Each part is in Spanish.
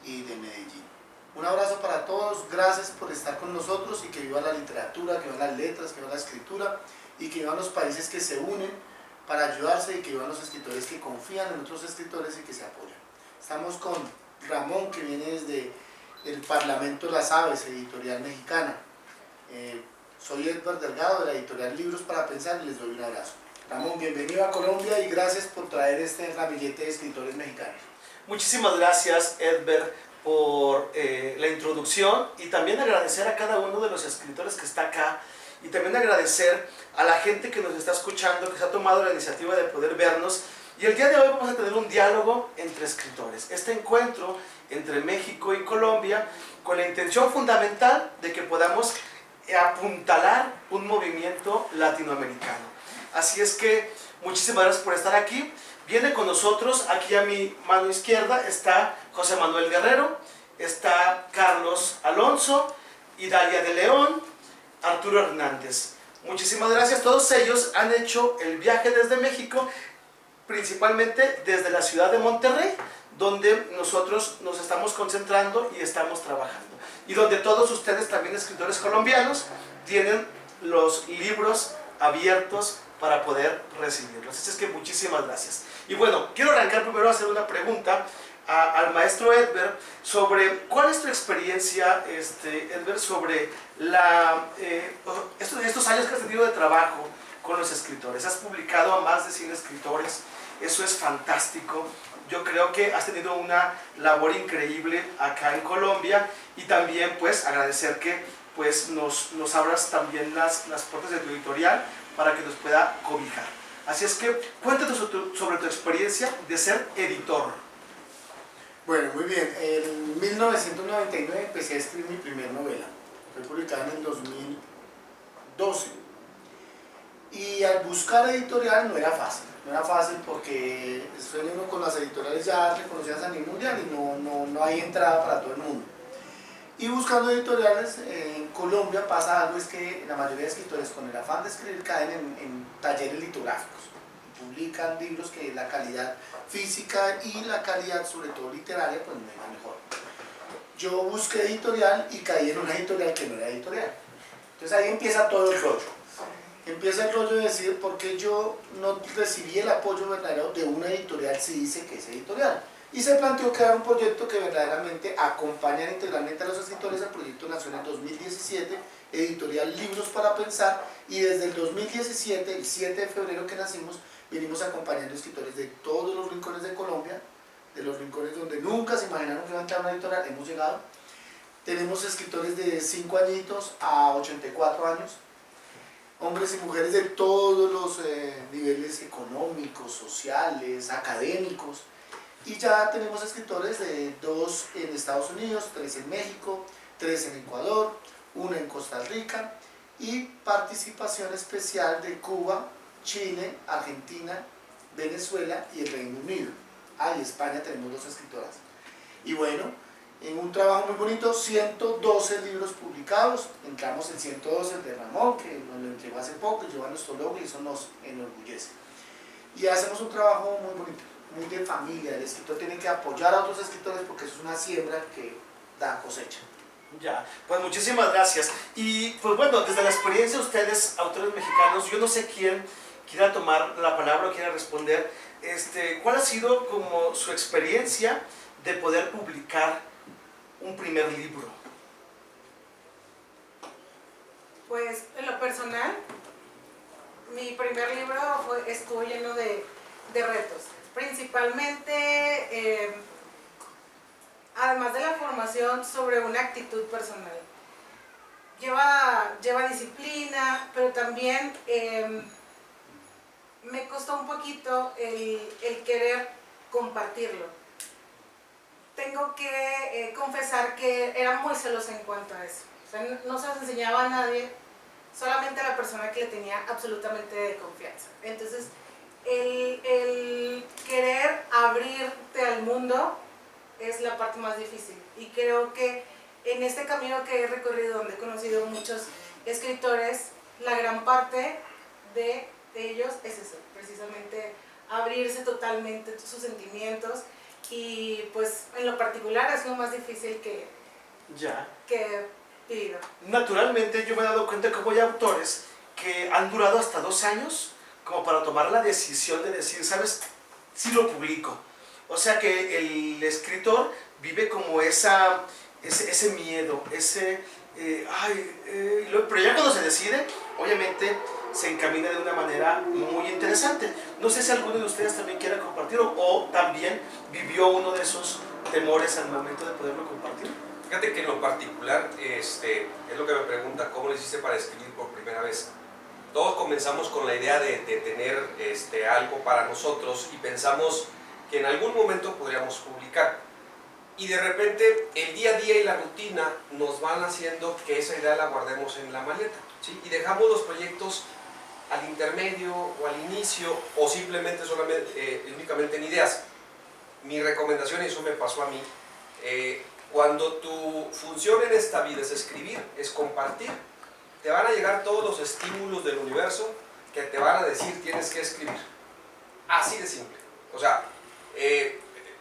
y de Medellín. Un abrazo para todos, gracias por estar con nosotros y que viva la literatura, que vivan las letras, que viva la escritura y que vivan los países que se unen para ayudarse y que vivan los escritores que confían en otros escritores y que se apoyan. Estamos con Ramón, que viene desde el Parlamento de las Aves, editorial mexicana. Soy Edward Delgado de la editorial Libros para Pensar y les doy un abrazo. Ramón, bienvenido a Colombia y gracias por traer este ramillete de escritores mexicanos. Muchísimas gracias, Edward, por la introducción y también agradecer a cada uno de los escritores que está acá y también agradecer a la gente que nos está escuchando, que se ha tomado la iniciativa de poder vernos. Y el día de hoy vamos a tener un diálogo entre escritores. Este encuentro entre México y Colombia con la intención fundamental de que podamos apuntalar un movimiento latinoamericano. Así es que muchísimas gracias por estar aquí. Viene con nosotros, aquí a mi mano izquierda está José Manuel Guerrero, está Carlos Alonso, Idalia de León, Arturo Hernández. Muchísimas gracias. Todos ellos han hecho el viaje desde México, principalmente desde la ciudad de Monterrey, donde nosotros nos estamos concentrando y estamos trabajando. Y donde todos ustedes, también escritores colombianos, tienen los libros abiertos para poder recibirlos. Así es que muchísimas gracias. Y bueno, quiero arrancar primero a hacer una pregunta al maestro Edward sobre cuál es tu experiencia, Edward, sobre estos años que has tenido de trabajo con los escritores. Has publicado a más de 100 escritores, eso es fantástico. Yo creo que has tenido una labor increíble acá en Colombia y también pues agradecer que pues nos abras también las puertas de tu editorial para que nos pueda cobijar. Así es que cuéntanos sobre tu experiencia de ser editor. Bueno, muy bien. En 1999 empecé a escribir mi primera novela. Fue publicada en el 2012. Y al buscar editorial no era fácil. No era fácil porque suena uno con las editoriales ya reconocidas a nivel mundial y no hay entrada para todo el mundo. Y buscando editoriales, en Colombia pasa algo, es que la mayoría de escritores con el afán de escribir caen en talleres litográficos. Publican libros que la calidad física y la calidad, sobre todo literaria, pues no es la mejor. Yo busqué editorial y caí en una editorial que no era editorial. Entonces ahí empieza todo el rollo. Empieza el rollo de decir por qué yo no recibí el apoyo verdadero de una editorial si dice que es editorial. Y se planteó crear un proyecto que verdaderamente acompañara integralmente a los escritores. El proyecto nació en el 2017, editorial Libros para Pensar, y desde el 2017, el 7 de febrero que nacimos, venimos acompañando escritores de todos los rincones de Colombia, de los rincones donde nunca se imaginaron que iba a entrar una editorial, hemos llegado. Tenemos escritores de 5 añitos a 84 años, hombres y mujeres de todos los niveles económicos, sociales, académicos, y ya tenemos escritores de 2 en Estados Unidos, 3 en México, 3 en Ecuador, 1 en Costa Rica, y participación especial de Cuba, Chile, Argentina, Venezuela y el Reino Unido. Y España tenemos 2 escritoras. Y bueno, en un trabajo muy bonito, 112 libros publicados. Entramos en 112 de Ramón, que nos lo entregó hace poco, y lleva nuestro logo y eso nos enorgullece. Y hacemos un trabajo muy bonito, muy de familia. El escritor tiene que apoyar a otros escritores porque eso es una siembra que da cosecha. Ya, pues muchísimas gracias. Y pues bueno, desde la experiencia de ustedes, autores mexicanos, yo no sé quién quiera tomar la palabra o quiera responder, ¿cuál ha sido como su experiencia de poder publicar un primer libro? Pues en lo personal, mi primer libro estuvo lleno de retos. Principalmente, además de la formación sobre una actitud personal. Lleva disciplina, pero también me costó un poquito el querer compartirlo. Tengo que confesar que era muy celosa en cuanto a eso. O sea, no se los enseñaba a nadie, solamente a la persona que le tenía absolutamente de confianza. Entonces, el querer abrirte al mundo es la parte más difícil. Y creo que en este camino que he recorrido, donde he conocido muchos escritores, la gran parte de ellos es eso, precisamente abrirse totalmente sus sentimientos y pues en lo particular es lo más difícil Ya. que he vivido. Naturalmente yo me he dado cuenta que hay autores que han durado hasta 2 años como para tomar la decisión de decir, ¿sabes? Sí lo publico. O sea que el escritor vive como ese miedo, pero ya cuando se decide, obviamente se encamina de una manera muy interesante. No sé si alguno de ustedes también quiera compartirlo o también vivió uno de esos temores al momento de poderlo compartir. Fíjate que en lo particular, es lo que me pregunta, ¿cómo lo hiciste para escribir por primera vez? Todos comenzamos con la idea de tener algo para nosotros y pensamos que en algún momento podríamos publicar. Y de repente el día a día y la rutina nos van haciendo que esa idea la guardemos en la maleta, ¿sí? Y dejamos los proyectos al intermedio o al inicio o simplemente únicamente en ideas. Mi recomendación, y eso me pasó a mí, cuando tu función en esta vida es escribir, es compartir, te van a llegar todos los estímulos del universo que te van a decir tienes que escribir. Así de simple. O sea,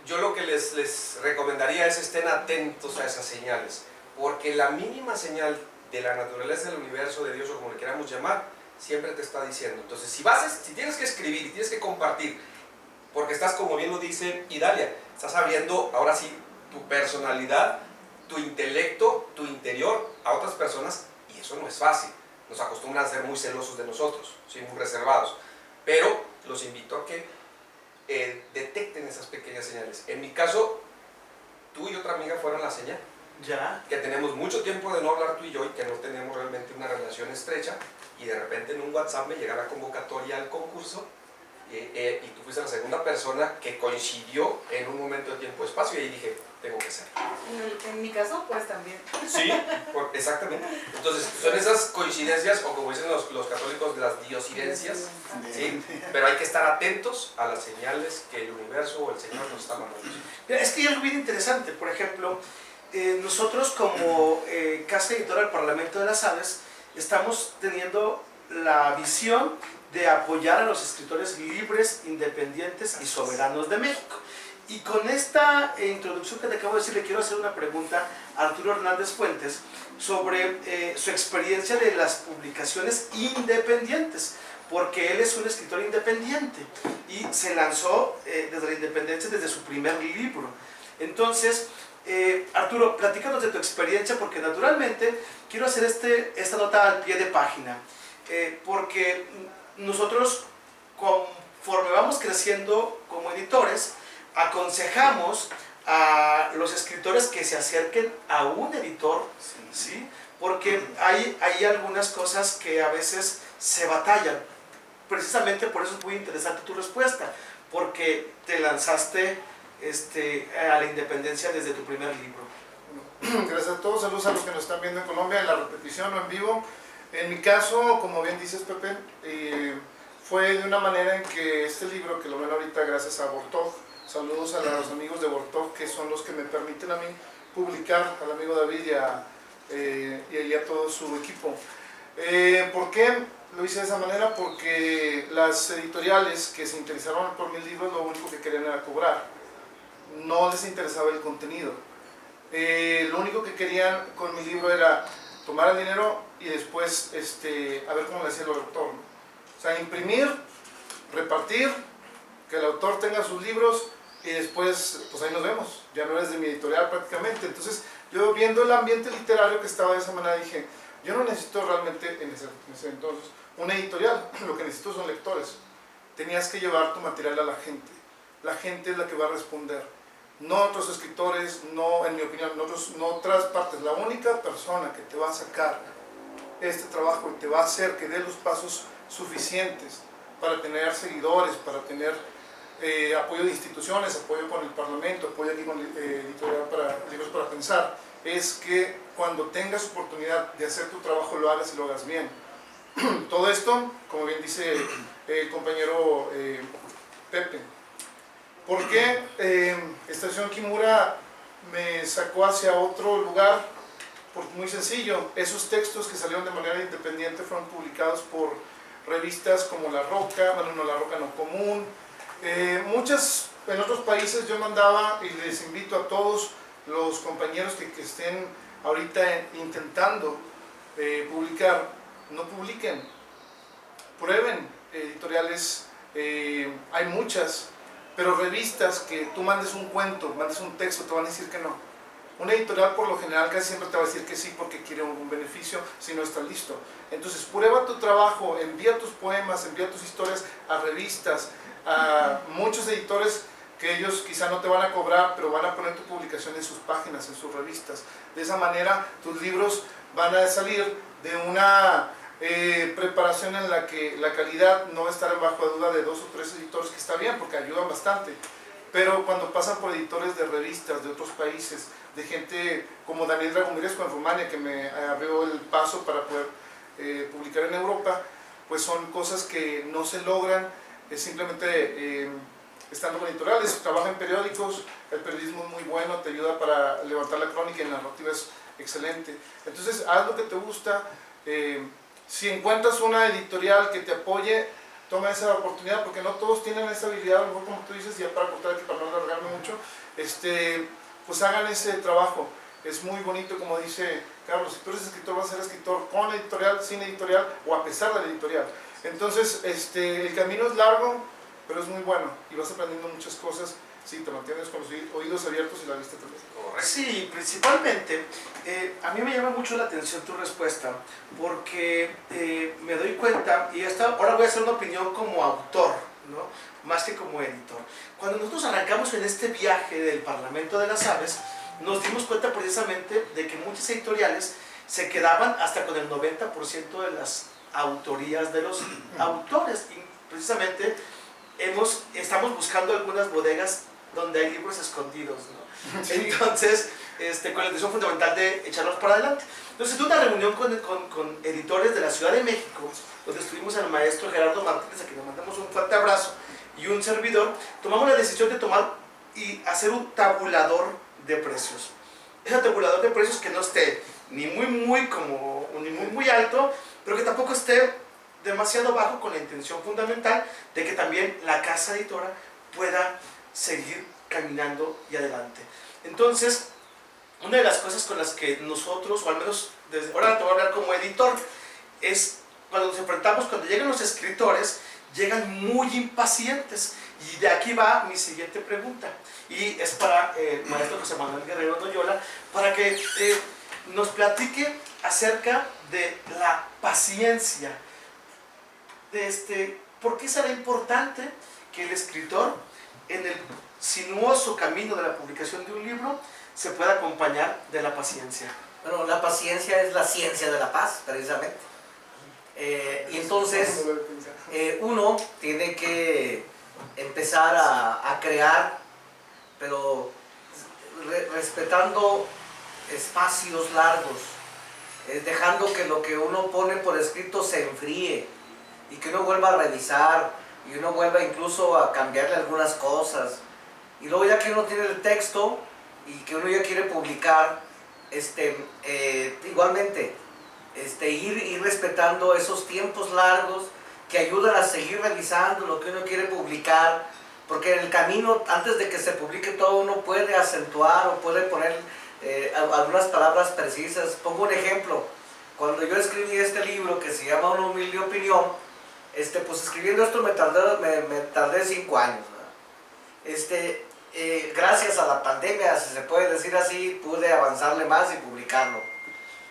yo lo que les recomendaría es estén atentos a esas señales, porque la mínima señal de la naturaleza del universo, de Dios o como le queramos llamar, siempre te está diciendo. Entonces, si tienes que escribir y tienes que compartir, porque estás, como bien lo dice Idalia, estás abriendo ahora sí tu personalidad, tu intelecto, tu interior a otras personas, y eso no es fácil. Nos acostumbran a ser muy celosos de nosotros, ¿sí? Muy reservados, pero los invito a que detecten esas pequeñas señales. En mi caso, tú y otra amiga fueron la señal. Ya. Que tenemos mucho tiempo de no hablar tú y yo y que no tenemos realmente una relación estrecha, y de repente en un WhatsApp me llega la convocatoria al concurso y tú fuiste la segunda persona que coincidió en un momento de tiempo y espacio, y ahí dije, tengo que ser. En mi caso, pues también. Sí, exactamente. Entonces, son esas coincidencias, o como dicen los católicos, las diosidencias, ¿sí? Pero hay que estar atentos a las señales que el universo o el Señor nos está mandando. Mira, es que hay algo bien interesante. Por ejemplo, nosotros como Casa Editora del Parlamento de las Aves estamos teniendo la visión de apoyar a los escritores libres, independientes y soberanos de México. Y con esta introducción que te acabo de decir, le quiero hacer una pregunta a Arturo Hernández Fuentes sobre su experiencia de las publicaciones independientes, porque él es un escritor independiente y se lanzó desde la independencia, desde su primer libro. Entonces, Arturo, platícanos de tu experiencia, porque naturalmente quiero hacer esta nota al pie de página, porque nosotros, conforme vamos creciendo como editores, aconsejamos a los escritores que se acerquen a un editor, ¿sí? Porque hay algunas cosas que a veces se batallan. Precisamente por eso es muy interesante tu respuesta, porque te lanzaste a la independencia desde tu primer libro. Bueno, gracias a todos, saludos a los que nos están viendo en Colombia, en la repetición o en vivo. En mi caso, como bien dices, Pepe, fue de una manera en que este libro, que lo ven ahorita gracias a Bortog, saludos a los amigos de Bortog, que son los que me permiten a mí publicar, al amigo David y a todo su equipo. ¿Por qué lo hice de esa manera? Porque las editoriales que se interesaron por mis libros lo único que querían era cobrar, no les interesaba el contenido. Lo único que querían con mi libro era tomar el dinero y después a ver cómo le hacía el autor, ¿no? O sea, imprimir, repartir, que el autor tenga sus libros y después, pues ahí nos vemos. Ya no eres de mi editorial prácticamente. Entonces, yo viendo el ambiente literario que estaba de esa manera, dije, yo no necesito realmente en ese entonces una editorial, lo que necesito son lectores. Tenías que llevar tu material a la gente. La gente es la que va a responder. No otros escritores, no, en mi opinión, no otras partes. La única persona que te va a sacar este trabajo y te va a hacer que dé los pasos suficientes para tener seguidores, para tener apoyo de instituciones, apoyo con el Parlamento, apoyo aquí con Editorial para Libros para Pensar, es que cuando tengas oportunidad de hacer tu trabajo lo hagas y lo hagas bien. Todo esto, como bien dice el compañero Pepe, ¿por qué Estación Kimura me sacó hacia otro lugar? Porque muy sencillo, esos textos que salieron de manera independiente fueron publicados por revistas como La Roca, bueno, no La Roca, no Común, muchas en otros países yo mandaba, y les invito a todos los compañeros que estén ahorita intentando publicar, no publiquen, prueben editoriales, hay muchas, pero revistas que tú mandes un cuento, mandes un texto, te van a decir que no. Una editorial por lo general casi siempre te va a decir que sí porque quiere un beneficio si no está listo. Entonces prueba tu trabajo, envía tus poemas, envía tus historias a revistas, a muchos editores que ellos quizá no te van a cobrar, pero van a poner tu publicación en sus páginas, en sus revistas. De esa manera tus libros van a salir de una preparación en la que la calidad no va a estar bajo duda de 2 o 3 editores, que está bien porque ayudan bastante. Pero cuando pasan por editores de revistas de otros países, de gente como Daniel Dragomirescu en Rumania, que me abrió el paso para poder publicar en Europa, pues son cosas que no se logran simplemente estando con editoriales. Trabaja en periódicos, el periodismo es muy bueno, te ayuda para levantar la crónica y la narrativa es excelente. Entonces haz lo que te gusta. Si encuentras una editorial que te apoye, toma esa oportunidad, porque no todos tienen esa habilidad, a lo mejor como tú dices, ya para cortar aquí, para no alargarme mucho, pues hagan ese trabajo. Es muy bonito, como dice Carlos, si tú eres escritor, vas a ser escritor con editorial, sin editorial, o a pesar de la editorial. Entonces, el camino es largo, pero es muy bueno, y vas aprendiendo muchas cosas, si te mantienes con los oídos abiertos y la vista también. Sí, principalmente, a mí me llama mucho la atención tu respuesta, porque me doy cuenta, y ahora voy a hacer una opinión como autor, ¿no? Más que como editor. Cuando nosotros arrancamos en este viaje del Parlamento de las Aves, nos dimos cuenta precisamente de que muchas editoriales se quedaban hasta con el 90% de las autorías de los autores, y precisamente estamos buscando algunas bodegas donde hay libros escondidos, ¿no? Sí. Entonces, con la intención fundamental de echarlos para adelante. Entonces, tuve una reunión con editores de la Ciudad de México, donde estuvimos el maestro Gerardo Martínez, a quien le mandamos un fuerte abrazo, y un servidor. Tomamos la decisión de tomar y hacer un tabulador de precios. Ese tabulador de precios que no esté ni muy alto, pero que tampoco esté demasiado bajo, con la intención fundamental de que también la casa editora pueda seguir caminando y adelante. Entonces, una de las cosas con las que nosotros, o al menos desde ahora te voy a hablar como editor, es cuando nos enfrentamos, cuando llegan los escritores, llegan muy impacientes. Y de aquí va mi siguiente pregunta, y es para el maestro José Manuel Guerrero Noyola, para que nos platique acerca de la paciencia, ¿por qué será importante que el escritor, en el sinuoso camino de la publicación de un libro, se pueda acompañar de la paciencia? Bueno, la paciencia es la ciencia de la paz, precisamente. Y entonces, uno tiene que empezar a crear, pero respetando espacios largos, dejando que lo que uno pone por escrito se enfríe y que uno vuelva a revisar y uno vuelva incluso a cambiarle algunas cosas. Y luego ya que uno tiene el texto y que uno ya quiere publicar, igualmente ir respetando esos tiempos largos que ayudan a seguir revisando lo que uno quiere publicar, porque en el camino, antes de que se publique todo, uno puede acentuar o puede poner algunas palabras precisas. Pongo un ejemplo. Cuando yo escribí este libro que se llama Una humilde opinión, pues escribiendo esto me tardé 5 años, ¿no? Gracias a la pandemia, si se puede decir así, pude avanzarle más y publicarlo.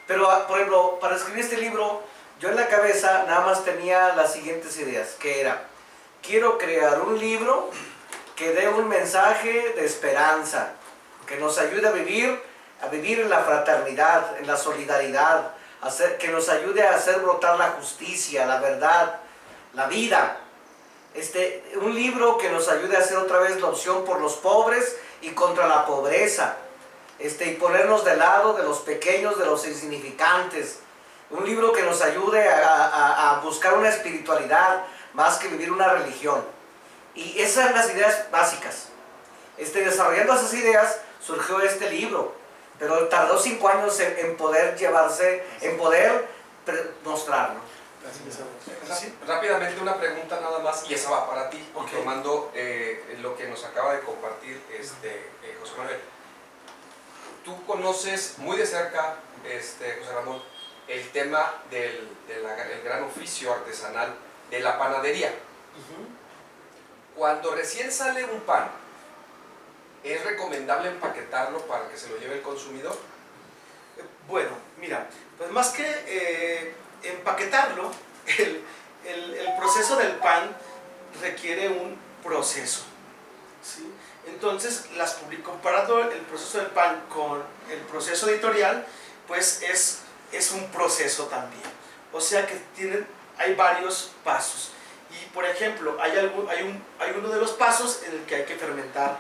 Pero, por ejemplo, para escribir este libro, yo en la cabeza nada más tenía las siguientes ideas, que era: quiero crear un libro que dé un mensaje de esperanza, que nos ayude a vivir en la fraternidad, en la solidaridad, que nos ayude a hacer brotar la justicia, la verdad, la vida. Un libro que nos ayude a hacer otra vez la opción por los pobres y contra la pobreza, y ponernos del lado de los pequeños, de los insignificantes. Un libro que nos ayude a buscar una espiritualidad más que vivir una religión. Y esas son las ideas básicas. Desarrollando esas ideas surgió este libro, pero tardó 5 años en poder mostrarlo. ¿Sí? Rápidamente una pregunta nada más, y esa va para ti, Ok. tomando lo que nos acaba de compartir José Manuel. Tú conoces muy de cerca, José Ramón, el tema del el gran oficio artesanal de la panadería. Cuando recién sale un pan, ¿es recomendable empaquetarlo para que se lo lleve el consumidor? Bueno, mira, pues más que empaquetarlo, el proceso del pan requiere un proceso, ¿sí? Entonces, comparando el proceso del pan con el proceso editorial, pues es un proceso también. O sea que hay varios pasos. Y por ejemplo, hay uno de los pasos en el que hay que fermentar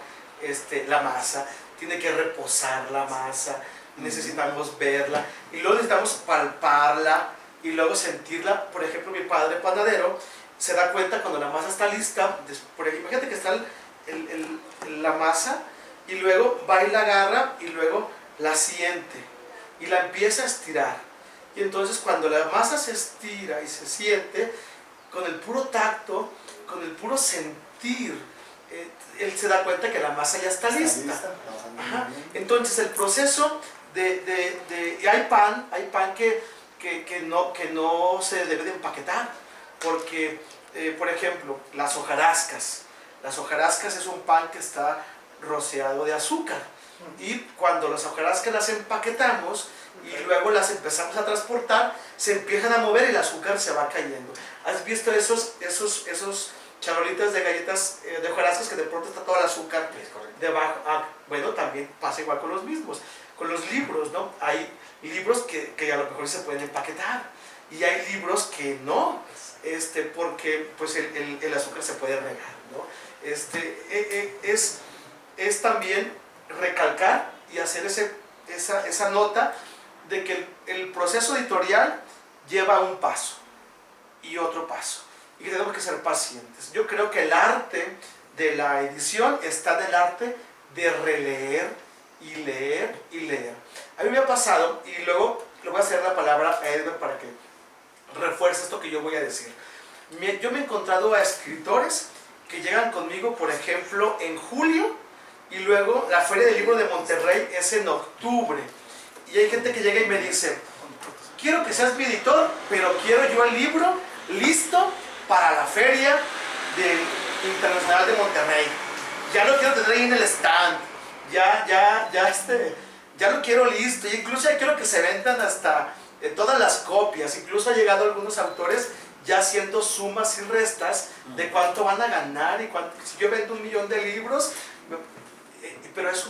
la masa, tiene que reposar la masa, necesitamos verla y luego necesitamos palparla y luego sentirla. Por ejemplo, mi padre panadero se da cuenta cuando la masa está lista. Imagínate que está la masa y luego va y la agarra y luego la siente y la empieza a estirar. Y entonces cuando la masa se estira y se siente, con el puro tacto, con el puro sentir, él se da cuenta que la masa ya está lista. Ajá. Entonces el proceso y hay pan que no se debe de empaquetar, porque por ejemplo las hojarascas es un pan que está rociado de azúcar, y cuando las hojarascas las empaquetamos y luego las empezamos a transportar, se empiezan a mover y el azúcar se va cayendo. ¿Has visto esos charolitas de galletas de hojarascas que de pronto está todo el azúcar debajo? Bueno, también pasa igual con los mismos, con los libros, ¿no? Hay libros que a lo mejor se pueden empaquetar y hay libros que no, porque pues el azúcar se puede regar, ¿no? Es también recalcar y hacer esa nota de que el proceso editorial lleva un paso y otro paso, y que tenemos que ser pacientes. Yo creo que el arte de la edición está en el arte de releer y leer y leer. A mí me ha pasado, y luego le voy a hacer la palabra a Edgar para que refuerce esto que yo voy a decir. Yo me he encontrado a escritores que llegan conmigo, por ejemplo, en julio, y luego la Feria del Libro de Monterrey es en octubre. Y hay gente que llega y me dice, quiero que seas mi editor, pero quiero yo el libro listo para la Feria Internacional de Monterrey. Ya lo quiero tener ahí en el stand, ya lo quiero listo, y incluso ya quiero que se vendan hasta todas las copias. Incluso ha llegado algunos autores ya haciendo sumas y restas de cuánto van a ganar, y si yo vendo 1 millón de libros, pero es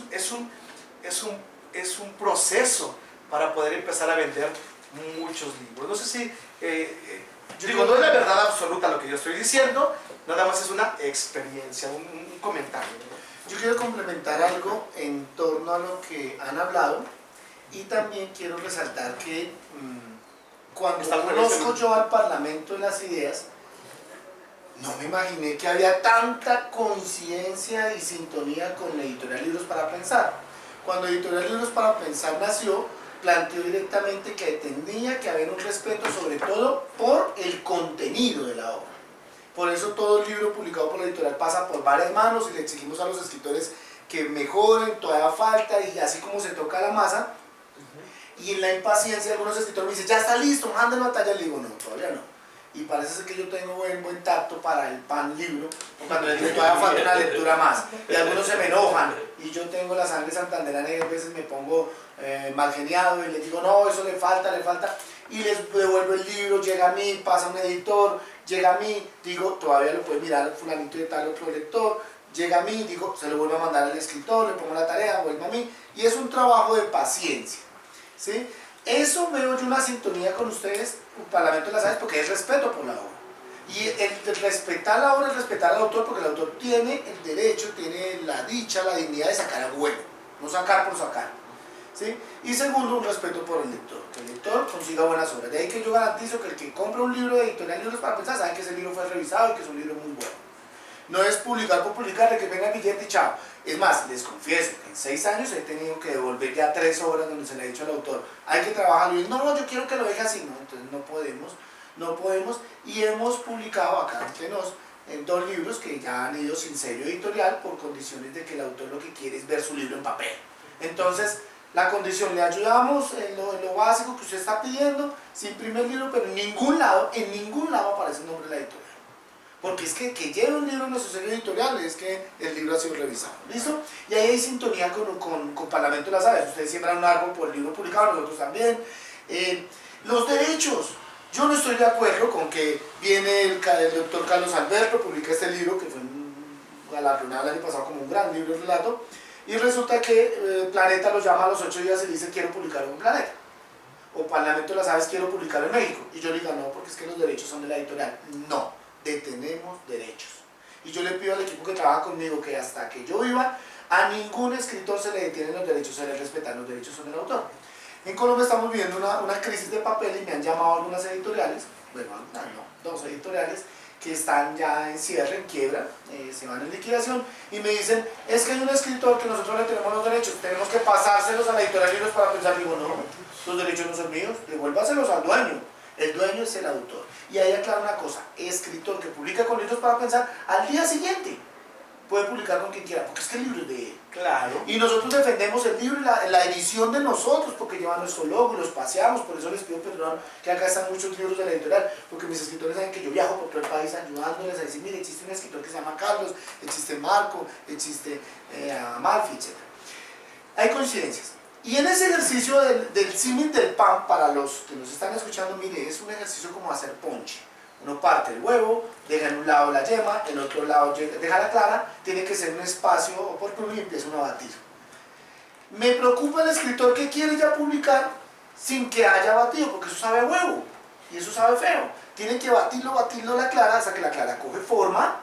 un proceso para poder empezar a vender muchos libros. No sé si, no es la verdad absoluta lo que yo estoy diciendo, nada más es una experiencia, un comentario, ¿no? Yo quiero complementar algo en torno a lo que han hablado, y también quiero resaltar que cuando conozco yo al Parlamento de las Ideas, no me imaginé que había tanta conciencia y sintonía con la Editorial Libros para Pensar. Cuando Editorial Libros para Pensar nació, planteó directamente que tenía que haber un respeto, sobre todo por el contenido de la obra. Por eso todo el libro publicado por la editorial pasa por varias manos, y le exigimos a los escritores que mejoren, todavía falta, y así como se toca la masa. Y en la impaciencia algunos escritores me dicen, ya está listo, mándenlo a tallar. Le digo, no, todavía no. Y parece ser que yo tengo buen tacto para el pan libro, cuando les digo todavía falta una lectura más. Y algunos se me enojan, y yo tengo la sangre santanderana, y a veces me pongo mal geniado y les digo, no, eso le falta. Y les devuelvo el libro, llega a mí, pasa un editor, llega a mí, digo, todavía lo puede mirar fulanito de tal otro lector, llega a mí, digo, se lo vuelvo a mandar al escritor, le pongo la tarea, vuelve a mí, y es un trabajo de paciencia, ¿sí? Eso veo yo una sintonía con ustedes, un Parlamento de las Aves, porque es respeto por la obra. Y el respetar la obra es respetar al autor, porque el autor tiene el derecho, tiene la dicha, la dignidad de sacar algo bueno, no sacar por sacar, ¿sí? Y segundo, un respeto por el lector, que el lector consiga buenas obras. De ahí que yo garantizo que el que compra un libro de Editorial Libros para Pensar sabe que ese libro fue revisado y que es un libro muy bueno. No es publicar por publicar, de que venga el billete y chao. Es más, les confieso que en 6 años he tenido que devolver ya 3 obras donde se le ha dicho al autor, hay que trabajarlo, y no, yo quiero que lo deje así, no, entonces no podemos, no podemos, y hemos publicado acá entre nos en 2 libros que ya han ido sin sello editorial por condiciones de que el autor lo que quiere es ver su libro en papel. Entonces, la condición, le ayudamos en lo básico que usted está pidiendo, se imprime el libro, pero en ningún lado aparece el nombre de la editorial. Porque es que lleve un libro en nuestro sello editorial es que el libro ha sido revisado. ¿Listo? Y ahí hay sintonía con Parlamento de las Aves. Ustedes siembran un árbol por el libro publicado, nosotros también. Los derechos. Yo no estoy de acuerdo con que viene el doctor Carlos Alberto, publica este libro que fue galardonado el año pasado como un gran libro de relato, y resulta que Planeta lo llama a los 8 días y dice quiero publicarlo en Planeta. O Parlamento de las Aves quiero publicarlo en México. Y yo le digo no, porque es que los derechos son de la editorial. No, detenemos derechos. Y yo le pido al equipo que trabaja conmigo que hasta que yo viva, a ningún escritor se le detienen los derechos, se le respetan, los derechos son del autor. En Colombia estamos viviendo una crisis de papel y me han llamado algunas editoriales, bueno, no, 2 editoriales, que están ya en cierre, en quiebra, se van en liquidación, y me dicen, es que hay un escritor que nosotros le tenemos los derechos, tenemos que pasárselos a la editorial Libros para pensar. Digo, no, los derechos no son míos, devuélvaselos al dueño, el dueño es el autor. Y ahí aclaro una cosa, escritor que publica con Libros para pensar, al día siguiente puede publicar con quien quiera, porque es que el libro es de él. Claro. Y nosotros defendemos el libro y la edición de nosotros, porque llevan nuestro logo y los paseamos. Por eso les pido perdón que acá están muchos libros de la editorial, porque mis escritores saben que yo viajo por todo el país ayudándoles a decir, mire, existe un escritor que se llama Carlos, existe Marco, existe Amalfi, etc. Hay coincidencias. Y en ese ejercicio del símil del pan, para los que nos están escuchando, mire, es un ejercicio como hacer ponche. Uno parte el huevo, deja en un lado la yema, en otro lado deja la clara, tiene que ser un espacio oportuno y empieza uno a batir. Me preocupa el escritor que quiere ya publicar sin que haya batido, porque eso sabe a huevo y eso sabe feo. Tiene que batirlo la clara hasta que la clara coge forma,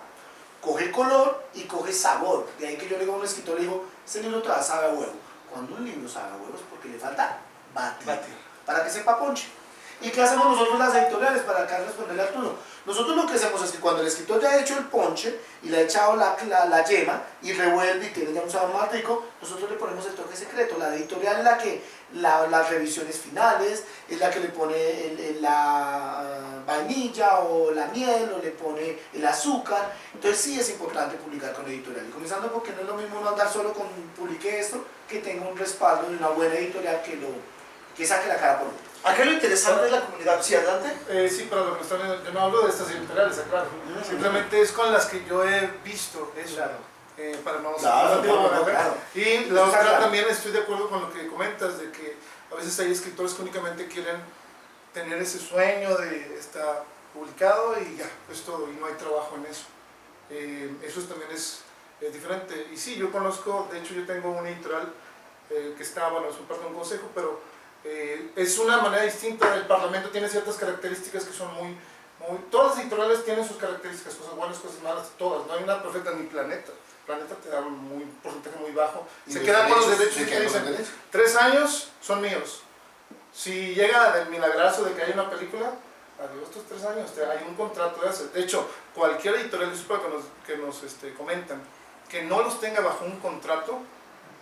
coge color y coge sabor. De ahí que yo le digo a un escritor, le digo, ese libro todavía sabe a huevo. Cuando un libro sabe a huevo es porque le falta batir. Para que sepa ponche. ¿Y qué hacemos nosotros las editoriales para acá responderle a Arturo? Nosotros lo que hacemos es que cuando el escritor ya ha hecho el ponche y le ha echado la yema y revuelve y tiene ya un sabor más rico, nosotros le ponemos el toque secreto. La editorial es la que las revisiones finales, es la que le pone la vainilla o la miel o le pone el azúcar. Entonces sí es importante publicar con editorial. Y comenzando porque no es lo mismo uno andar solo con publique esto, que tenga un respaldo de una buena editorial que saque la cara por uno. Acá lo interesante es la comunidad. Sí, adelante. Sí, pero lo que están viendo, yo no hablo de estas editoriales, claro. Simplemente es con las que yo he visto eso. Claro. Para no Claro, claro. Y la otra también estoy de acuerdo con lo que comentas, de que a veces hay escritores que únicamente quieren tener ese sueño de estar publicado y ya, es todo, y no hay trabajo en eso. Eso también es diferente. Y sí, yo conozco, de hecho yo tengo una editorial que está, bueno, es parte de un consejo, pero es una manera distinta. El Parlamento tiene ciertas características que son muy... Todas las editoriales tienen sus características, cosas buenas, cosas malas, todas. No hay una perfecta ni Planeta. Planeta te da un porcentaje muy bajo. Se quedan con los derechos que dicen, 3 años son míos. Si llega el milagrazo de que haya una película, adiós estos 3 años, hay un contrato de hacer. De hecho, cualquier editorial, eso es para que nos comentan, que no los tenga bajo un contrato,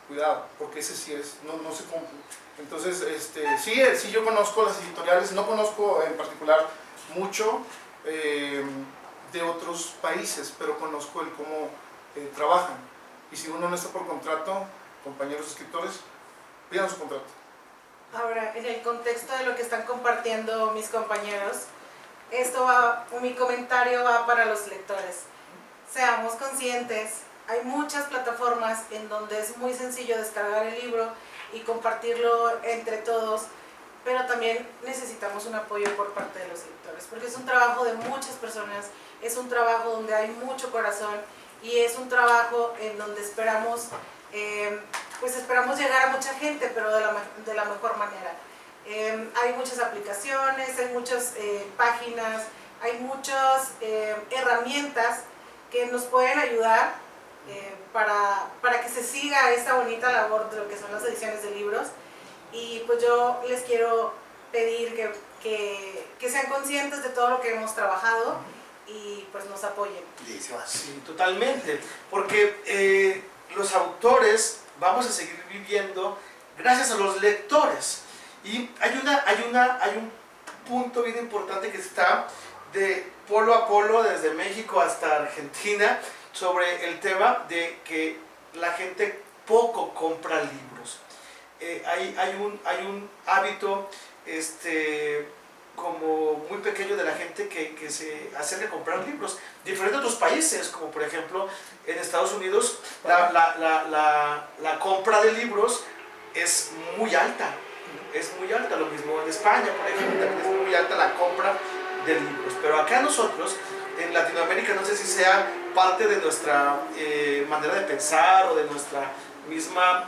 cuidado, porque ese sí no se cumple. Entonces, sí yo conozco las editoriales, no conozco en particular mucho de otros países, pero conozco el cómo trabajan. Y si uno no está por contrato, compañeros escritores, pidan su contrato. Ahora, en el contexto de lo que están compartiendo mis compañeros, mi comentario va para los lectores. Seamos conscientes, hay muchas plataformas en donde es muy sencillo descargar el libro y compartirlo entre todos, pero también necesitamos un apoyo por parte de los lectores, porque es un trabajo de muchas personas, es un trabajo donde hay mucho corazón y es un trabajo en donde esperamos llegar a mucha gente, pero de la mejor manera. Hay muchas aplicaciones, hay muchas páginas, hay muchas herramientas que nos pueden ayudar para que se siga esta bonita labor de lo que son las ediciones de libros. Y pues yo les quiero pedir que sean conscientes de todo lo que hemos trabajado y pues nos apoyen. Sí, totalmente, porque los autores vamos a seguir viviendo gracias a los lectores. Y hay un punto bien importante que está de polo a polo, desde México hasta Argentina, sobre el tema de que la gente poco compra libros. Hay un hábito como muy pequeño de la gente que se acerca a comprar libros, diferente a otros países, como por ejemplo en Estados Unidos la compra de libros es muy alta, lo mismo en España, por ejemplo, también es muy alta la compra de libros, pero acá nosotros en Latinoamérica, no sé si sea parte de nuestra manera de pensar o de nuestra misma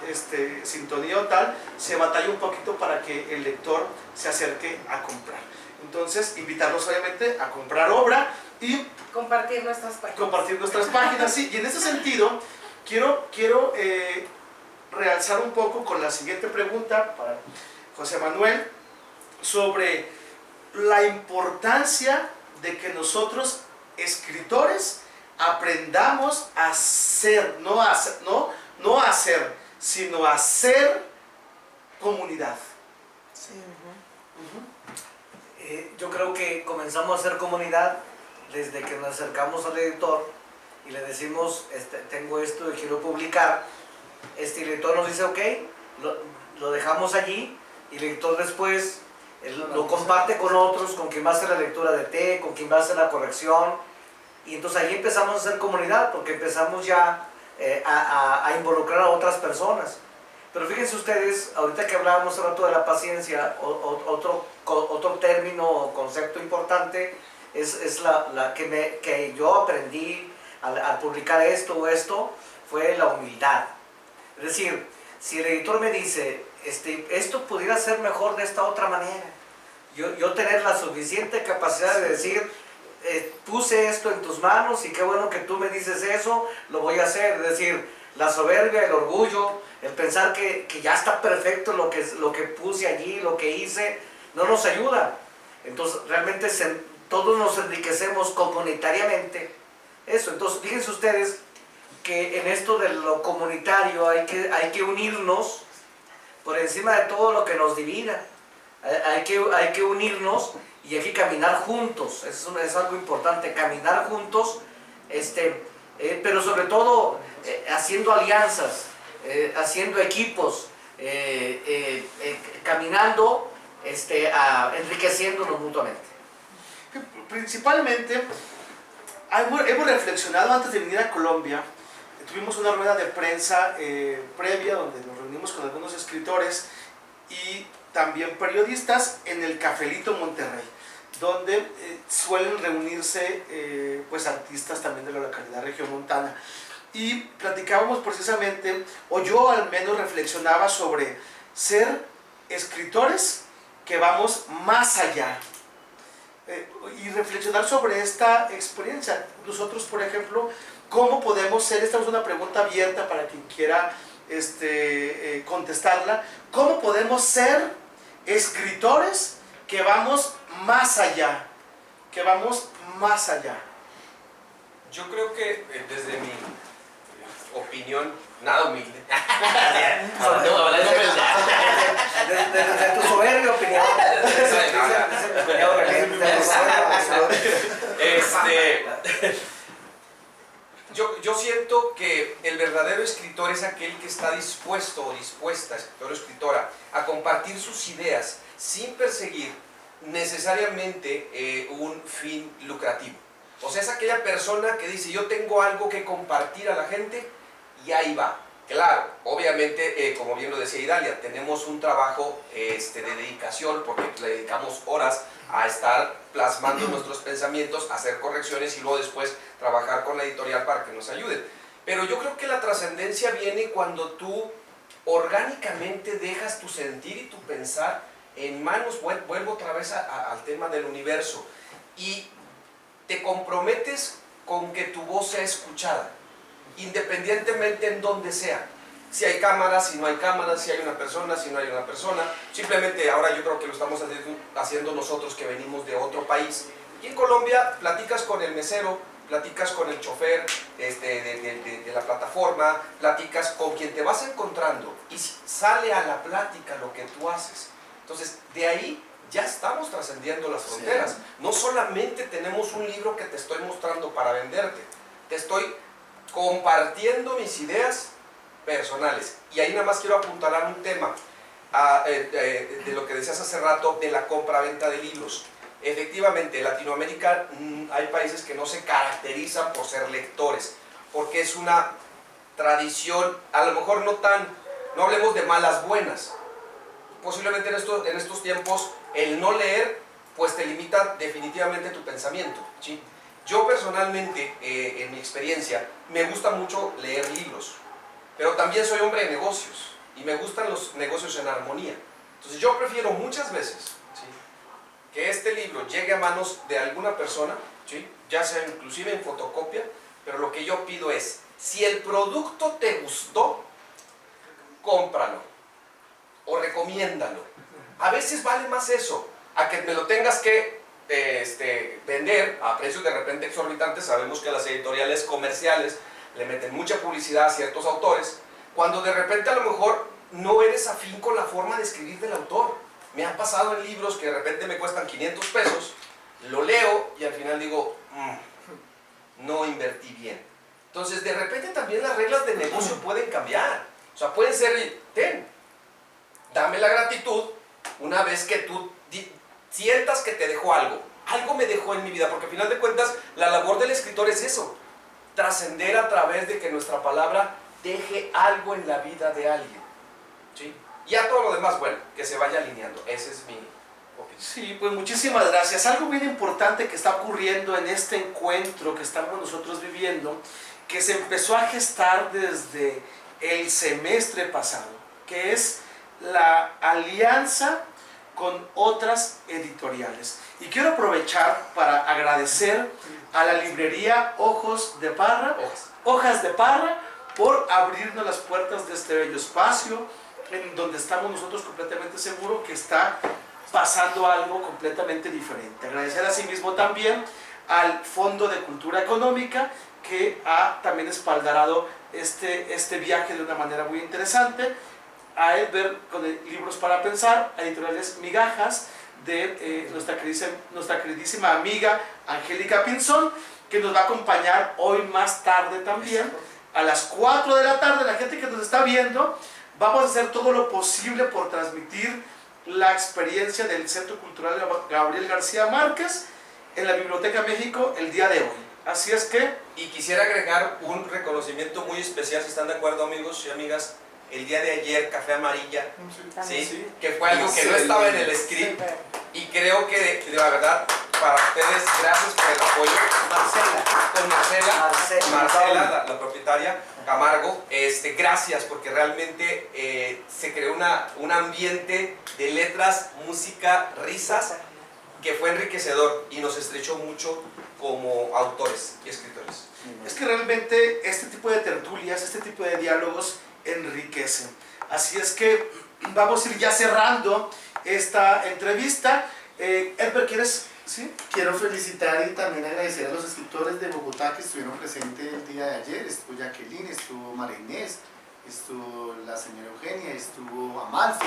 sintonía o tal, se batalla un poquito para que el lector se acerque a comprar. Entonces, invitarlos obviamente a comprar obra y compartir nuestras páginas. Sí, y en ese sentido, quiero realzar un poco con la siguiente pregunta para José Manuel, sobre la importancia de que nosotros, escritores, aprendamos a ser, no a hacer, sino a ser comunidad. Sí. Yo creo que comenzamos a hacer comunidad desde que nos acercamos al editor y le decimos, tengo esto y quiero publicar. El editor nos dice, ok, lo dejamos allí, y el editor después lo comparte con otros, con quien va a hacer la lectura de té, con quien va a hacer la corrección, y entonces ahí empezamos a hacer comunidad, porque empezamos ya a involucrar a otras personas. Pero fíjense ustedes, ahorita que hablábamos hace rato de la paciencia, otro término o concepto importante es la que yo aprendí al publicar esto, fue la humildad. Es decir, si el editor me dice, esto pudiera ser mejor de esta otra manera, yo tener la suficiente capacidad de decir, puse esto en tus manos y qué bueno que tú me dices eso, lo voy a hacer. Es decir, la soberbia, el orgullo, el pensar que ya está perfecto lo que puse allí, lo que hice, no nos ayuda. Entonces realmente todos nos enriquecemos comunitariamente. Eso, entonces fíjense ustedes que en esto de lo comunitario hay que unirnos por encima de todo lo que nos divida. Hay que unirnos y hay que caminar juntos. Es algo importante, caminar juntos, pero sobre todo haciendo alianzas, haciendo equipos, caminando, enriqueciéndonos mutuamente. Principalmente, hemos reflexionado antes de venir a Colombia. Tuvimos una rueda de prensa previa donde nos reunimos con algunos escritores y también periodistas en el Cafelito Monterrey, donde suelen reunirse pues artistas también de la localidad regiomontana. Y platicábamos precisamente, o yo al menos reflexionaba sobre ser escritores que vamos más allá. Y reflexionar sobre esta experiencia. Nosotros, por ejemplo, ¿cómo podemos ser? Esta es una pregunta abierta para quien quiera contestarla. ¿Cómo podemos ser escritores que vamos más allá? Que vamos más allá. Yo creo que desde mi opinión, nada humilde. Desde tu soberbia opinión. Yo siento que el verdadero escritor es aquel que está dispuesto o dispuesta, escritor o escritora, a compartir sus ideas sin perseguir necesariamente un fin lucrativo. O sea, es aquella persona que dice, yo tengo algo que compartir a la gente y ahí va. Claro, obviamente, como bien lo decía Idalia, tenemos un trabajo de dedicación porque le dedicamos horas a estar plasmando nuestros pensamientos, hacer correcciones y luego después trabajar con la editorial para que nos ayuden. Pero yo creo que la trascendencia viene cuando tú orgánicamente dejas tu sentir y tu pensar en manos, vuelvo otra vez al tema del universo, y te comprometes con que tu voz sea escuchada, independientemente en donde sea. Si hay cámaras, si no hay cámaras, si hay una persona, si no hay una persona. Simplemente ahora yo creo que lo estamos haciendo nosotros que venimos de otro país. Y en Colombia platicas con el mesero, platicas con el chofer de la plataforma, platicas con quien te vas encontrando y sale a la plática lo que tú haces. Entonces, de ahí ya estamos trascendiendo las fronteras. No solamente tenemos un libro que te estoy mostrando para venderte, te estoy compartiendo mis ideas personales. Y ahí nada más quiero apuntalar un tema de lo que decías hace rato de la compra-venta de libros. Efectivamente, en Latinoamérica hay países que no se caracterizan por ser lectores, porque es una tradición, a lo mejor no hablemos de malas buenas. Posiblemente en estos tiempos el no leer pues te limita definitivamente tu pensamiento, ¿sí? Yo personalmente, en mi experiencia, me gusta mucho leer libros, pero también soy hombre de negocios y me gustan los negocios en armonía. Entonces yo prefiero muchas veces, ¿sí?, que este libro llegue a manos de alguna persona, ¿sí?, ya sea inclusive en fotocopia, pero lo que yo pido es, si el producto te gustó, cómpralo o recomiéndalo. A veces vale más eso, a que me lo tengas que vender a precios de repente exorbitantes. Sabemos que las editoriales comerciales le meten mucha publicidad a ciertos autores, cuando de repente a lo mejor no eres afín con la forma de escribir del autor. Me ha pasado en libros que de repente me cuestan 500 pesos, lo leo y al final digo, no invertí bien. Entonces de repente también las reglas de negocio pueden cambiar. O sea, pueden ser, dame la gratitud una vez que tú sientas que te dejó algo. Algo me dejó en mi vida, porque al final de cuentas la labor del escritor es eso, trascender a través de que nuestra palabra deje algo en la vida de alguien, ¿sí? Y a todo lo demás, bueno, que se vaya alineando. Ese es mi opinión. Sí, pues muchísimas gracias. Algo bien importante que está ocurriendo en este encuentro que estamos nosotros viviendo, que se empezó a gestar desde el semestre pasado, que es la alianza con otras editoriales. Y quiero aprovechar para agradecer a la librería Hojas de Parra por abrirnos las puertas de este bello espacio, en donde estamos nosotros completamente seguros que está pasando algo completamente diferente. Agradecer asimismo también al Fondo de Cultura Económica, que ha también espaldarado este viaje de una manera muy interesante, a Edber con Libros para Pensar, a Editoriales Migajas, de nuestra queridísima amiga Angélica Pinzón, que nos va a acompañar hoy más tarde también, a las 4 de la tarde. La gente que nos está viendo, vamos a hacer todo lo posible por transmitir la experiencia del Centro Cultural Gabriel García Márquez en la Biblioteca México el día de hoy. Así es que... Y quisiera agregar un reconocimiento muy especial, si están de acuerdo, amigos y amigas. El día de ayer, Café Amarilla, ¿sí? Que fue algo que no estaba en el script, y creo que de la verdad, para ustedes, gracias por el apoyo. Con Marcela, la propietaria, Camargo, gracias, porque realmente se creó un ambiente de letras, música, risas, que fue enriquecedor y nos estrechó mucho como autores y escritores. Es que realmente este tipo de tertulias, este tipo de diálogos enriquecen. Así es que vamos a ir ya cerrando esta entrevista. Edber, ¿quieres? ¿Sí? Quiero felicitar y también agradecer a los escritores de Bogotá que estuvieron presentes el día de ayer. Estuvo Jacqueline, estuvo María Inés, estuvo la señora Eugenia, estuvo Amalfi,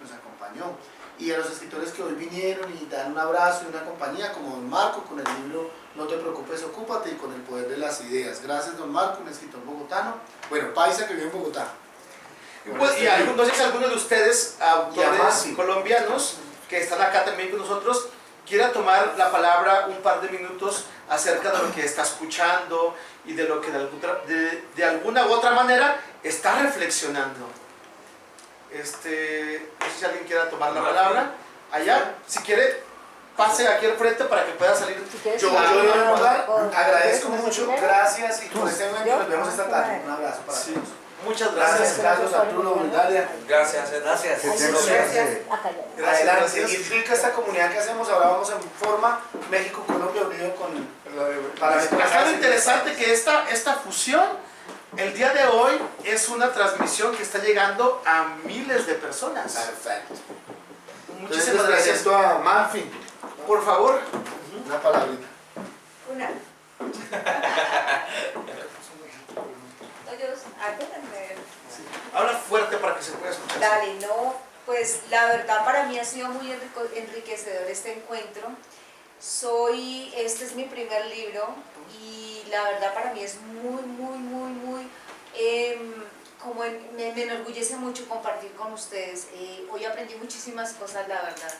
nos acompañó. Y a los escritores que hoy vinieron y dan un abrazo y una compañía, como don Marco con el libro No te preocupes, ocúpate, y con el poder de las ideas. Gracias, don Marco, un escritor bogotano, bueno, paisa que vive en Bogotá. Pues, y algunos de ustedes, autores colombianos que están acá también con nosotros, quiera tomar la palabra un par de minutos acerca de lo que está escuchando y de lo que de alguna u otra manera está reflexionando. No sé si alguien quiera tomar la palabra. Allá, si quiere, pase aquí al frente para que pueda salir. Yo agradezco mucho, gracias, y con este evento nos vemos esta tarde. Un abrazo para todos. Muchas gracias. Carlos, Arturo, Bulgaria. Gracias. Adelante, seguir rica esta comunidad que hacemos. Ahora vamos en forma México-Colombia unido con... Es algo interesante que esta fusión, el día de hoy, es una transmisión que está llegando a miles de personas. Perfecto. Muchísimas gracias. A Manfi. Por favor. Una palabrita. Una. Ellos, Habla fuerte para que se pueda escuchar. dale, no Pues la verdad para mí ha sido muy enriquecedor este encuentro. Este es mi primer libro y la verdad para mí es muy, me enorgullece mucho compartir con ustedes. Hoy aprendí muchísimas cosas, la verdad.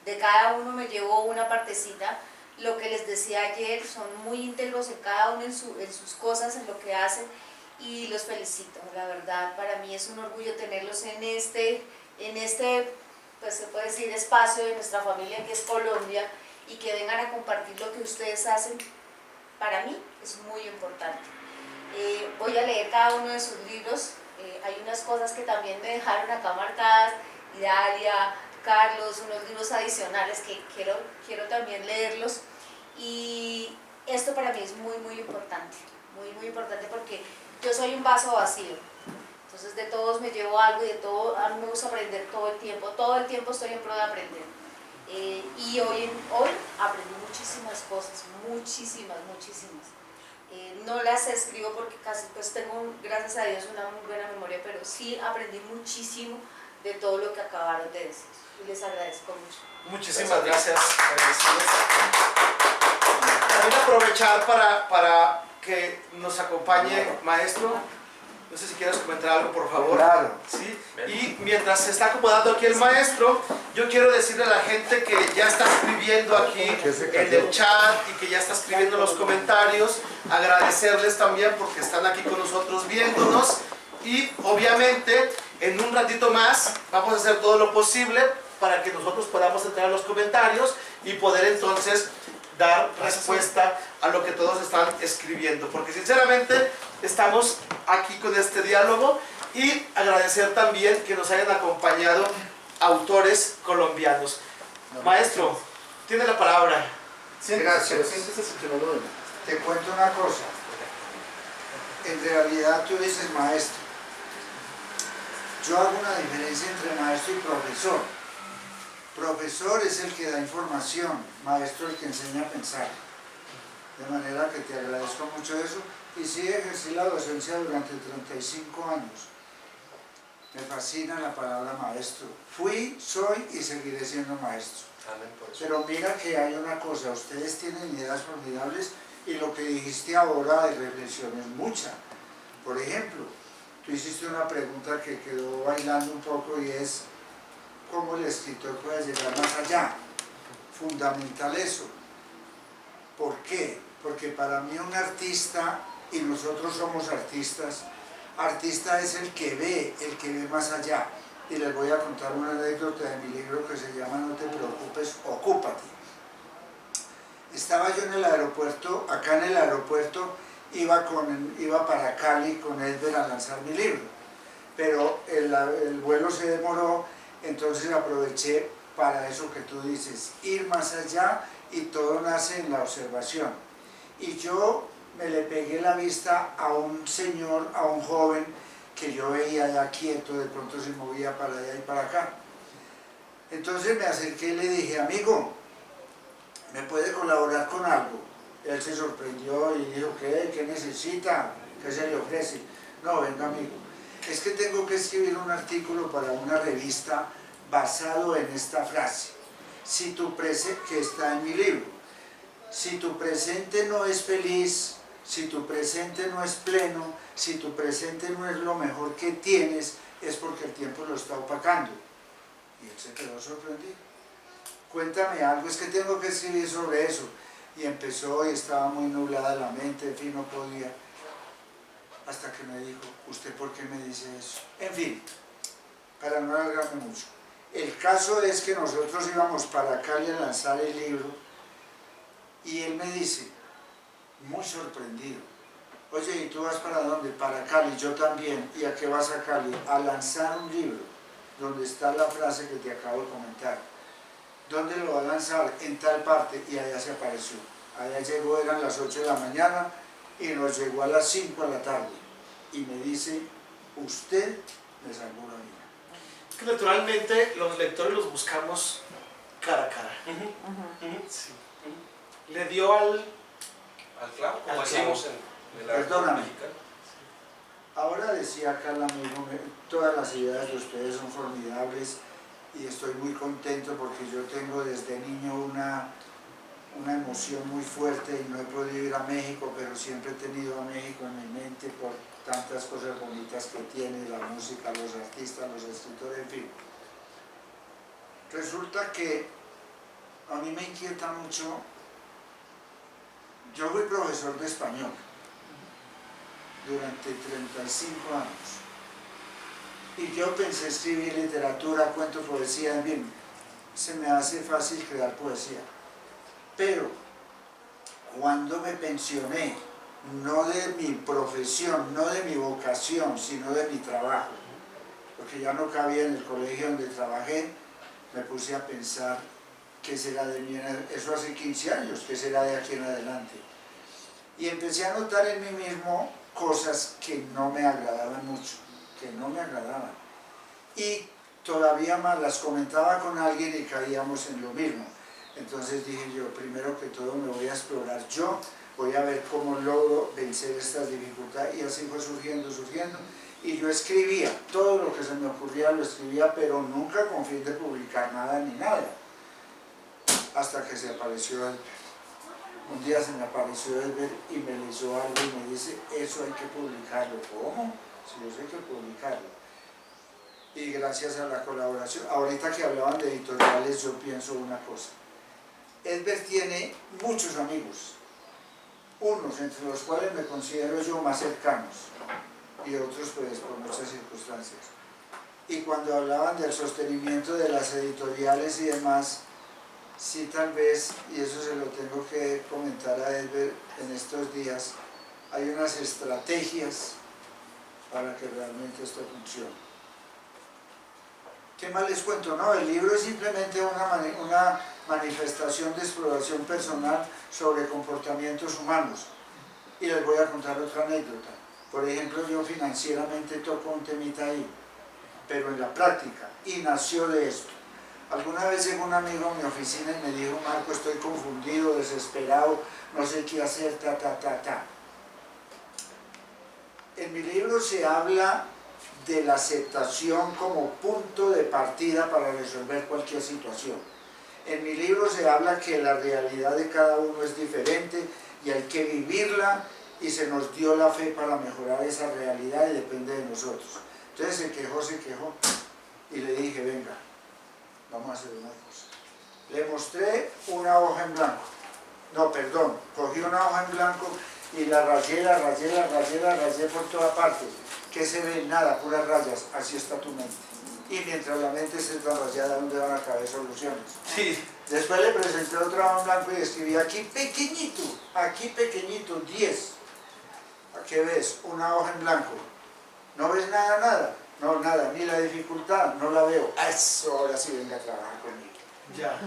De cada uno me llevo una partecita. Lo que les decía ayer, son muy íntegros en cada uno en sus cosas, en lo que hacen, y los felicito. La verdad, para mí es un orgullo tenerlos en este, pues se puede decir, espacio de nuestra familia que es Colombia, y que vengan a compartir lo que ustedes hacen. Para mí es muy importante. Voy a leer cada uno de sus libros. Hay unas cosas que también me dejaron acá marcadas, Idalia, Carlos, unos libros adicionales que quiero también leerlos, y esto para mí es muy importante, muy importante, porque yo soy un vaso vacío, entonces de todos me llevo algo y de todo, a mí me gusta aprender todo el tiempo estoy en pro de aprender, y hoy aprendí muchísimas cosas, muchísimas. No las escribo porque casi pues tengo, gracias a Dios, una muy buena memoria, pero sí aprendí muchísimo de todo lo que acabaron de decir. Y les agradezco mucho. Muchísimas gracias. También aprovechar para que nos acompañe maestro. No sé si quieres comentar algo, por favor. Claro. ¿Sí? Y mientras se está acomodando aquí el maestro, yo quiero decirle a la gente que ya está escribiendo aquí en el chat y que ya está escribiendo en los comentarios, agradecerles también porque están aquí con nosotros viéndonos, y obviamente en un ratito más vamos a hacer todo lo posible para que nosotros podamos entrar a los comentarios y poder entonces dar respuesta a lo que todos están escribiendo, porque sinceramente estamos aquí con este diálogo, y agradecer también que nos hayan acompañado autores colombianos. Maestro, tiene la palabra. Gracias. Te cuento una cosa. En realidad tú dices maestro. Yo hago una diferencia entre maestro y profesor. Profesor es el que da información, maestro el que enseña a pensar. De manera que te agradezco mucho eso. Y sí ejercí la docencia durante 35 años. Me fascina la palabra maestro. Fui, soy y seguiré siendo maestro. Amén por eso. Pero mira que hay una cosa, ustedes tienen ideas formidables y lo que dijiste ahora de reflexión es mucha. Por ejemplo, tú hiciste una pregunta que quedó bailando un poco y es cómo el escritor puede llegar más allá. Fundamental eso. ¿Por qué? Porque para mí un artista, y nosotros somos artistas, artista es el que ve más allá. Y les voy a contar una anécdota de mi libro que se llama No te preocupes, ocúpate. Estaba yo en el aeropuerto, acá en el aeropuerto, iba para Cali con Edber a lanzar mi libro, pero el vuelo se demoró, entonces aproveché para eso que tú dices, ir más allá, y todo nace en la observación. Y yo me le pegué la vista a un señor, a un joven que yo veía ya quieto, de pronto se movía para allá y para acá. Entonces me acerqué y le dije, amigo, ¿me puede colaborar con algo? Él se sorprendió y dijo, ¿qué necesita? ¿Qué se le ofrece? No, venga amigo, es que tengo que escribir un artículo para una revista basado en esta frase, que está en mi libro. Si tu presente no es feliz, si tu presente no es pleno, si tu presente no es lo mejor que tienes, es porque el tiempo lo está opacando. Y él se quedó sorprendido. Cuéntame algo, es que tengo que escribir sobre eso. Y empezó y estaba muy nublada la mente, en fin, no podía. Hasta que me dijo, ¿usted por qué me dice eso? En fin, para no alargarme mucho. El caso es que nosotros íbamos para Cali a lanzar el libro y él me dice, muy sorprendido, oye, ¿y tú vas para dónde? Para Cali, yo también. ¿Y a qué vas a Cali? A lanzar un libro, donde está la frase que te acabo de comentar. ¿Dónde lo va a lanzar? En tal parte, y allá se apareció. Allá llegó, eran las 8 de la mañana, y nos llegó a las 5 de la tarde. Y me dice, usted me salvó la vida. Que naturalmente los lectores los buscamos cara a cara. Sí. Le dio al clavo, como Al hacíamos clavo. en el arte Perdóname. mexicano. Ahora decía Carla mismo, todas las ideas de ustedes son formidables y estoy muy contento porque yo tengo desde niño una emoción muy fuerte y no he podido ir a México, pero siempre he tenido a México en mi mente por tantas cosas bonitas que tiene la música, los artistas, los escritores, en fin. Resulta que a mí me inquieta mucho. Yo fui profesor de español durante 35 años y yo pensé escribir literatura, cuento, poesía, en fin, se me hace fácil crear poesía. Pero cuando me pensioné, no de mi profesión, no de mi vocación, sino de mi trabajo, porque ya no cabía en el colegio donde trabajé, me puse a pensar qué será de mí, eso hace 15 años, qué será de aquí en adelante. Y empecé a notar en mí mismo cosas que no me agradaban mucho, que no me agradaban. Y todavía más las comentaba con alguien y caíamos en lo mismo. Entonces dije yo, primero que todo me voy a explorar yo, voy a ver cómo logro vencer estas dificultades, y así fue surgiendo, y yo escribía, todo lo que se me ocurría lo escribía, pero nunca con fin de publicar nada ni nada, hasta que se apareció él. Un día se me apareció Elber y me hizo algo y me dice, eso hay que publicarlo. ¿Cómo? Si eso hay que publicarlo. Y gracias a la colaboración, ahorita que hablaban de editoriales, yo pienso una cosa. Elber tiene muchos amigos, unos entre los cuales me considero yo más cercanos y otros pues por muchas circunstancias. Y cuando hablaban del sostenimiento de las editoriales y demás, sí, tal vez, y eso se lo tengo que comentar a Elber en estos días, hay unas estrategias para que realmente esto funcione. ¿Qué más les cuento? No, el libro es simplemente una manifestación de exploración personal sobre comportamientos humanos. Y les voy a contar otra anécdota. Por ejemplo, yo financieramente toco un temita ahí, pero en la práctica, y nació de esto. Alguna vez llegó un amigo a mi oficina y me dijo, Marco, estoy confundido, desesperado, no sé qué hacer, En mi libro se habla de la aceptación como punto de partida para resolver cualquier situación. En mi libro se habla que la realidad de cada uno es diferente y hay que vivirla, y se nos dio la fe para mejorar esa realidad y depende de nosotros. Entonces se quejó y le dije, venga, vamos a hacer una cosa. Le mostré una hoja en blanco. No, perdón, cogí una hoja en blanco y la rayé por toda parte. ¿Qué se ve? Nada, puras rayas. Así está tu mente. Y mientras la mente esté tan rayada, ¿dónde van a caber soluciones? Sí. Después le presenté otra hoja en blanco y escribí aquí pequeñito, 10. ¿Qué ves? Una hoja en blanco. ¿No ves nada? No, nada, ni la dificultad, no la veo. Eso, ahora sí venga a trabajar conmigo. Ya.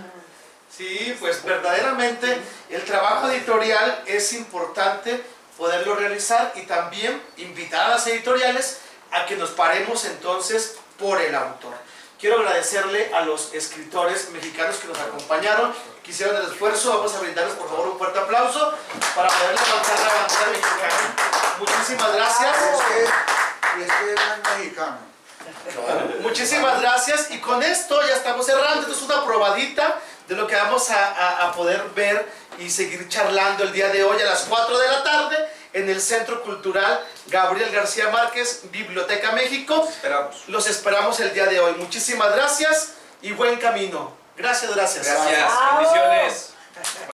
Sí, pues verdaderamente el trabajo editorial es importante poderlo realizar, y también invitar a las editoriales a que nos paremos entonces por el autor. Quiero agradecerle a los escritores mexicanos que nos acompañaron, que hicieron el esfuerzo. Vamos a brindarles por favor un fuerte aplauso para poder levantar la bandera mexicana. Muchísimas gracias. Y es que es mexicano. Muchísimas gracias, y con esto ya estamos cerrando. Esto es una probadita de lo que vamos a poder ver y seguir charlando el día de hoy a las 4 de la tarde en el Centro Cultural Gabriel García Márquez, Biblioteca México. Los esperamos el día de hoy. Muchísimas gracias y buen camino. Gracias. Gracias. Bendiciones.